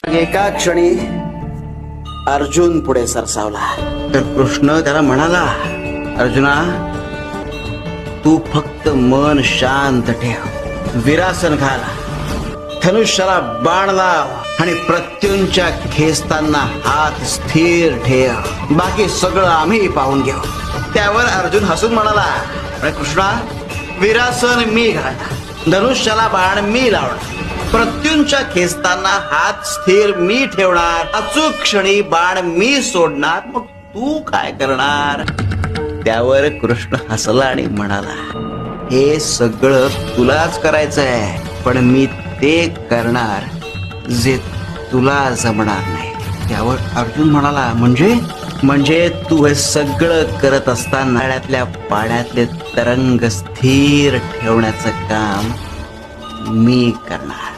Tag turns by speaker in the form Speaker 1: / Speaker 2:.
Speaker 1: एका क्षणी अर्जुन पुढे सरसावला तर कृष्ण त्याला म्हणाला, अर्जुना तू फक्त मन शांत ठेव, विरासन घाल, धनुष्याला बाण लाव आणि प्रत्युंच्या खेचताना हात स्थिर ठेव, बाकी सगळं आम्ही पाहून घेऊ. त्यावर अर्जुन हसून म्हणाला, अरे कृष्णा, विरासन मी घालणार, धनुष्याला बाण मी लावणार, प्रत्युंच्या खेचताना हात स्थिर मी ठेवणार, अचूक क्षणी बाण मी सोडणार, मग तू काय करणार? त्यावर कृष्ण हसला आणि म्हणाला, हे सगळं तुलाच करायचंय, पण मी ते करणार जे तुला जमणार नाही. त्यावर अर्जुन म्हणाला, म्हणजे तू हे सगळं करत असताना नळ्यातल्या पाण्यातले तरंग स्थिर ठेवण्याचं काम मी करणार.